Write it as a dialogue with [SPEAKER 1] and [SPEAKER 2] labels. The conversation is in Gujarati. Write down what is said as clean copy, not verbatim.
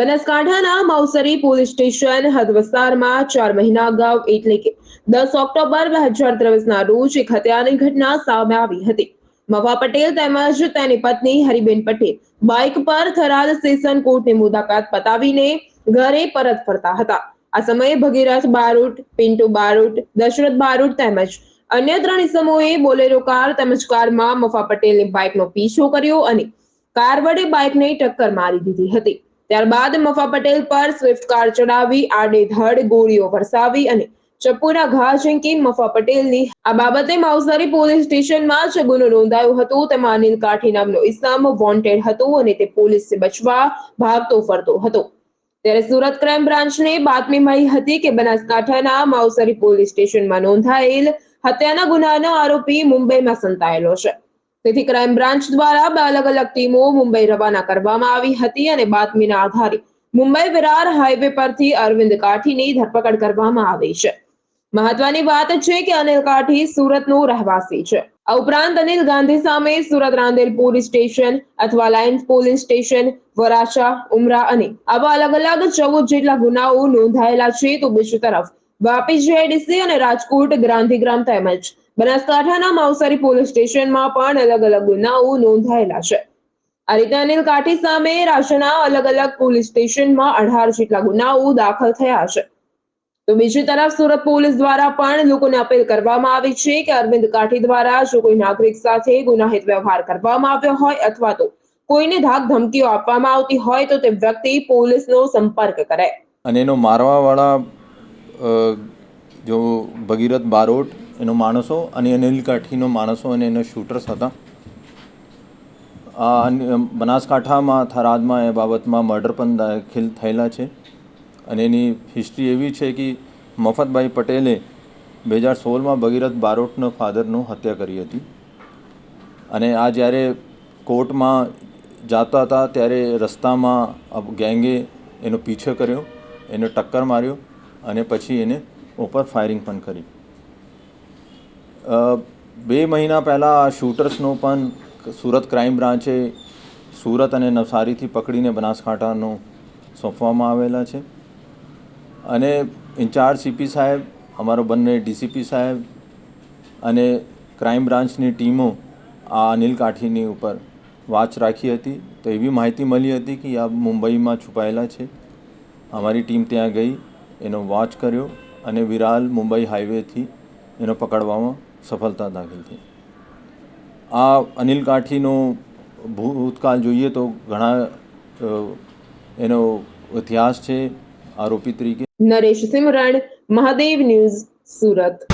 [SPEAKER 1] બનાસકાંઠાના માવસરી પોલીસ સ્ટેશન હદ વિસ્તારમાં 4 મહિના અગાઉ એટલે કે 10 ઓક્ટોબર 2023ના રોજ એક હત્યાની ઘટના સામે આવી હતી। મવા પટેલ તેમજ તેની પત્ની હરિબેન પટેલ બાઇક પર થરાદ સ્ટેશન કોર્ટની મુલાકાત પતાવીને ઘરે પરત ફરતા હતા। આ સમયે ભગીરથ બારોટ, પિન્ટુ બારોટ, દશરથ બારોટ તેમજ અન્ય 3 ઇસમોએ બોલેરો કાર તેમજ કારમાં મફા પટેલની બાઇકનો પીછો કર્યો અને કાર વડે બાઇકને ટક્કર મારી દીધી હતી। ત્યારબાદ મફા પટેલ પર સ્વિફ્ટ કાર ચડાવી આડેધડ ગોળીઓ વરસાવી અને ચપ્પુના ઘા ઝીંકી મફા પટેલની આ બાબતે માવસરી પોલીસ સ્ટેશનમાં જ ગુનો નોંધાયો હતો। તેમાં અનિલ કાઠી નામનો ઇસમ વોન્ટેડ હતો અને તે પોલીસથી બચવા ભાગતો ફરતો હતો। ત્યારે સુરત ક્રાઇમ બ્રાન્ચને બાતમી મળી હતી કે બનાસકાંઠાના માવસરી પોલીસ સ્ટેશનમાં નોંધાયેલ હત્યાના ગુનાનો આરોપી મુંબઈમાં સંતાયેલો છે। તેથી ક્રાઇમ બ્રાન્ચ દ્વારા 2 અલગ-અલગ ટીમો મુંબઈ રવાના કરવામાં આવી હતી અને બાતમીના આધારે મુંબઈ વિરાર હાઈવે પરથી અરવિંદ કાઠીની ધરપકડ કરવામાં આવી છે। મહત્વની વાત છે કે અનિલ કાઠી સુરતનો રહેવાસી છે। આ ઉપરાંત અનિલ ગાંધી સામે સુરત રાંદેર પોલીસ સ્ટેશન અથવા લાયન્સ પોલીસ સ્ટેશન, વરાછા, ઉમરા અને આવા અલગ-અલગ 14 જેટલા ગુનાઓ નોંધાયેલા છે। તો બીજી તરફ વાપી જીઆઈડીસી અને રાજકોટ ગાંધીગ્રામ તેમજ બનાસકાંઠાના માવસરી પોલીસ સ્ટેશનમાં પણ અલગ-અલગ ગુનાઓ નોંધાયેલા છે। આ રીતે અનિલ કાઠી સામે રાજ્યના અલગ-અલગ પોલીસ સ્ટેશનમાં 18 જેટલા ગુનાઓ દાખલ થયા છે। તો બીજી તરફ સુરત પોલીસ દ્વારા પણ લોકોને અપીલ કરવામાં આવી છે કે અરવિંદ કાઠી દ્વારા જો કોઈ નાગરિક સાથે ગુનાહિત વ્યવહાર કરવામાં આવ્યો હોય અથવા તો કોઈને ધાક ધમકીઓ આપવામાં આવતી હોય તો તે વ્યક્તિ પોલીસનો સંપર્ક કરે।
[SPEAKER 2] અને એનો મારવાવાળા જો ભગીરથ બારોટ એનો માણસો અને અનિલ કાઠીનો માણસો અને એના શૂટર્સ હતા। આ બનાસકાંઠામાં થરાદમાં એ બાબતમાં મર્ડર પણ દાખલ થયેલા છે અને એની હિસ્ટ્રી એવી છે કે મફતભાઈ પટેલે 2016માં ભગીરથ બારોટનો ફાધરનું હત્યા કરી હતી અને આ જ્યારે કોર્ટમાં જતા હતા ત્યારે રસ્તામાં ગેંગે એનો પીછો કર્યો, એને ટક્કર માર્યો અને પછી એને ઉપર ફાયરિંગ પણ કરી। 2 મહિના પહેલાં આ શૂટર્સનો પણ સુરત ક્રાઇમ બ્રાન્ચે સુરત અને નવસારીથી પકડીને બનાસકાંઠાનો સોંપવામાં આવેલા છે અને ઇન્ચાર્જ સીપી સાહેબ, અમારો બંને ડીસીપી સાહેબ અને ક્રાઇમ બ્રાન્ચની ટીમો આ અનિલ કાઠીની ઉપર વાચ રાખી હતી। તો એવી માહિતી મળી હતી કે આ મુંબઈમાં છુપાયેલા છે। અમારી ટીમ ત્યાં ગઈ, એનો વોચ કર્યો અને વિરાલ મુંબઈ હાઈવેથી એનો પકડવામાં સફળતા દાખલ થઈ। આ અનિલ કાઠીનો ભૂતકાળ જોઈએ તો ઘણા એનો ઇતિહાસ છે આરોપી તરીકે।
[SPEAKER 1] નરેશ સિમરણ, મહાદેવ ન્યૂઝ, સુરત।